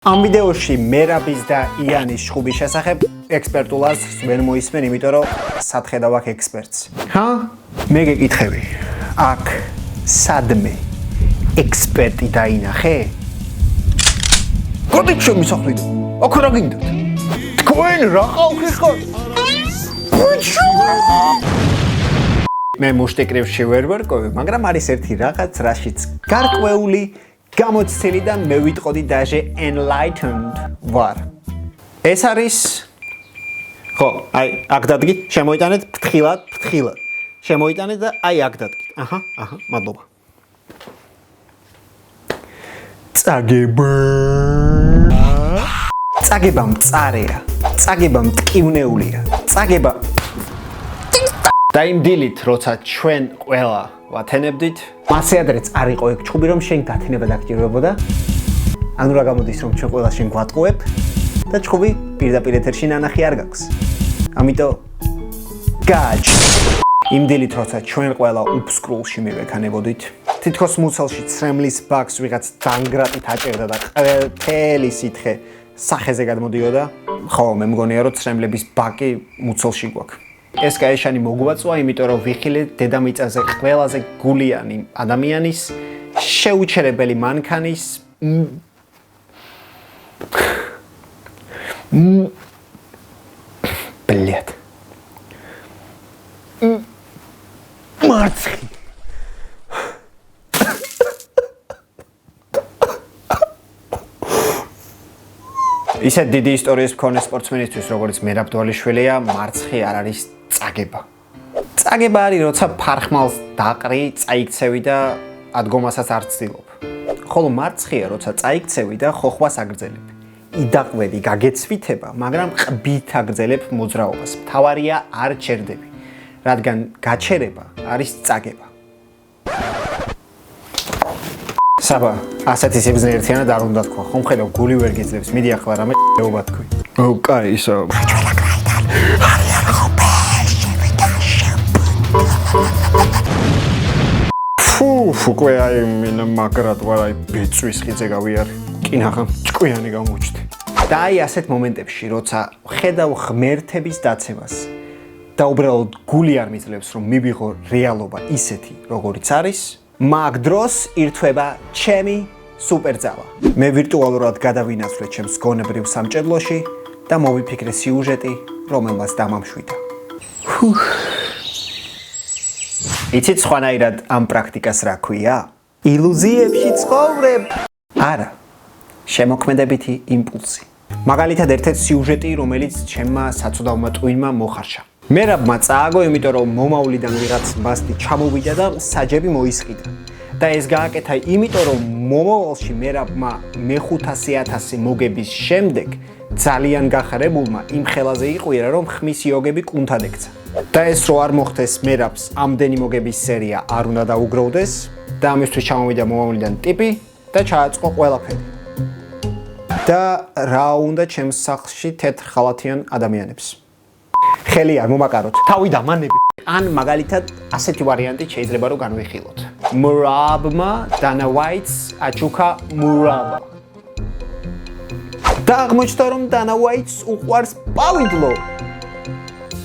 Am ვიდეოში მერაბის და იანის შხუბის შესახებ ექსპერტულ აზრს ვერ მოისმენ, იმიტომ რომ სათხედავ აქ ექსპერტს. მე გეკითხები, აქ სადმე ექსპერტი დაინახე? გოდით შემისახლიდო. აქ რა გინდათ? თქვენ რა ხალხი ხართ? მე მუშტიკრივში ვერ ვარკვევი, მაგრამ არის ერთი რაღაც, რაშიც გარკვეული გამოცდილი და მე ვიტყოდი დაჟე enlightened ვარ. ეს არის ხო, აი, აქ დადგით, შემოიტანეთ ფრთხილად. შემოიტანეთ და აი აქ დადგით. მადლობა. წაგება მწარეა. წაგება მტკივნეულია. წაგება და იმ დილით, როცა ჩვენ ყველა ვათენებდით, მასე ადრეც არ იყო ეგ ჩხუბი, რომ შენ გათენება დაგჭირვებოდა. ანუ რა გამოდის, რომ ჩვენ ყველა შენ გვატყუებ და ჩხუბი პირდაპირ ეთერში ნანახი არ გაქვს. ამიტომ გაჯ. იმ დილით, როცა ჩვენ ყველა უფსკრულში მივექანებოდით, თითქოს მუცელში ცრემლის ბაქს ვიღაც დანგრატით აჭერდა და ყველაფერი სითხე სახეზე გადმოდიოდა. ხო, მე მგონია, რომ ცრემლების ბაკი მუცელში გვაქვს. ეს კაეშანი მოგვაწვა, იმიტომ რომ ვიხილეთ დედამიწაზე ყველაზე გულიანი ადამიანის, შეუჩერებელი მანქანის ბლიად. მარცხი. ისეთ დიდი ისტორიის მქონე სპორტსმენისთვის, როგორც მერაბ დვალიშვილია, მარცხი არ არის წაგება. წაგება არის, როცა ფარხმალს დაყრი, წაიქცევი და ადგომასაც არ ცდილობ. ხოლო მარცხია, როცა წაიქცევი და ხოხვას აგრძელებ. იდაყვები, გაგეცვითება, მაგრამ ყბით აგრძელებ მოძრაობას. მთავარია არ ჩერდები, რადგან გაჩერება არის წაგება. საბა, ასეთი სიბრძნე ერთიანად არ უნდა თქვა. ხომ ხედავ, გული ვერ გიძლებს, მიდი ახლა რამე ეობა თქვი. კაი, ისო. უკვე აი მინა მაგრად ვარ, აი ბეწვის ხიძე გავიარე. კინახა, ჭკვიანი გამოჩდი. და აი ასეთ მომენტებში, როცა ხედავ ღმერთების დაცემას და უბრალოდ გული არ მიძლევს, რომ მივიღო რეალობა ისეთი, როგორიც არის, მაგ დროს ირთვება ჩემი სუპერძალა. მე ვირტუალურად გადავინაცვლე ჩემს გონებრივ სამჭედლოში და მოვიფიქრე სიუჟეტი, რომელმაც დამამშვიდა. იცით სხვანაირად ამ პრაქტიკას რა ქვია? ილუზიებში ცხოვრებ. არა. შემოქმედებითი იმპულსი. მაგალითად ერთ-ერთი სიუჟეტი, რომელიც ჩემმა საცოდავმა ტვინმა მოხარშა. მერაბმა წააგო, იმიტომ რომ მომავლიდან ვიღაც მასტი ჩამოვიდა და საჯები მოისყიდა. და ეს გააკეთა იმიტომ, რომ მომავალში მერაბმა მე-500,000 მოგების შემდეგ ძალიან გახარებულმა იმ ხელაზე იყვირა, რომ ხმის იოგები კუნთად ექცა. და ეს რო არ მოხდეს, მერაბს ამდენი მოგების სერია არ უნდა დაუგროვდეს და ამისთვის ჩამოვიდა მომავლიდან ტიპი და ჩააწყო ყველაფერი. და რა უნდა ჩემს სახლში თეთრ ხალათიან ადამიანებს. ხელი არ მომაკაროთ, თავი დამანები. ან მაგალითად ასეთი ვარიანტი შეიძლება რომ განვიხილოთ. მურაბმა დანა ვაიტს აჩუქა მურაბა. და აღმოჩნდა რომ დანა ვაიტს უყვარს პავიდლო.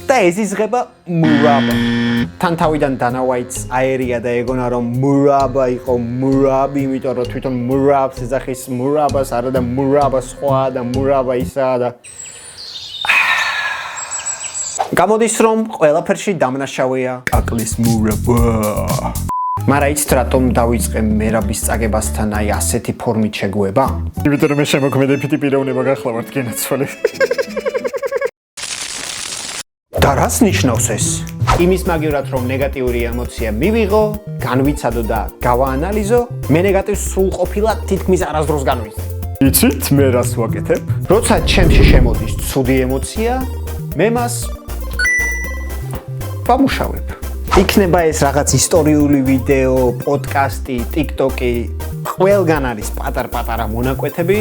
და ეზიზღება მურაბა. თან თავიდან დანა ვაიტს აერია და ეგონა რომ მურაბა იყო მურაბი, იმიტომ რომ თვითონ მურაბს ეძახის მურაბას, არა და მურაბა სხვა და მურაბა ისაა და გამოდის რომ ყველაფერში დამნაშავეა კაკლის მურაბა. მაგრამ იცით რატომ დავიწყე მერაბის წაგებასთან აი ასეთი ფორმით შეგუება? იმიტომ რომ მე შემოქმედებითი პიროვნება გახლავართ გენაცვალე. და რას ნიშნავს ეს? იმის მაგივრად რომ ნეგატიური ემოცია მივიღო, განვიცადო და გავაანალიზო, მე ნეგატივს სრულყოფილად თითქმის არასდროს განვიცდი. იცით მე რას ვაკეთებ? როცა ჩემში შემოდის ცუდი ემოცია, მე მას ვამუშავებ. იქნება ეს რაღაც ისტორიული ვიდეო, პოდკასტი, TikTok-ი, ყველგან არის პატარ-პატარა მონაკვეთები,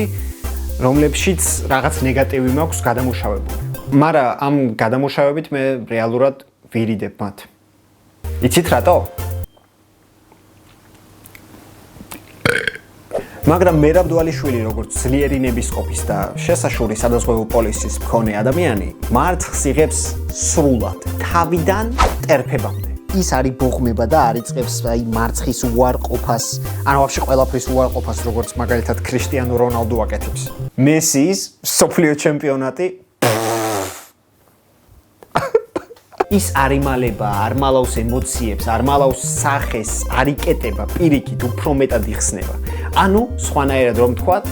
რომლებშიც რაღაც ნეგატივი მაქვს გადამუშავებული. მაგრამ ამ გადამუშავებით მე რეალურად ვირიდებ მათ. იცით რატო? მაგრამ მერაბ დვალიშვილი როგორც ძლიერი ნებისყოფის და შესაშური სადაზღვევო პოლისის მქონე ადამიანი მარცხს იღებს სრულად თავიდან ტერფებამდე. ის არის ბოღმება და არიწყებს აი მარცხის უარყოფას, ანუ ვაფშე ყველაფრის უარყოფას, როგორც მაგალითად ქრისტიანო რონალდო აკეთებს. მესის სოფლიო ჩემპიონატი ის არ იმალება, არ მალავს ემოციებს, არ მალავს სახეს, არ იკეტება, პირიქით უფრო მეტად იხსნება. ანუ სხვანაირად რომ თქვათ,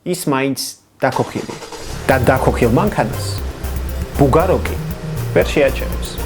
ის მაინც დაქოქილია. და დაქოქილ მანქანას ბუგაროკი ვერ შეაჩერებს.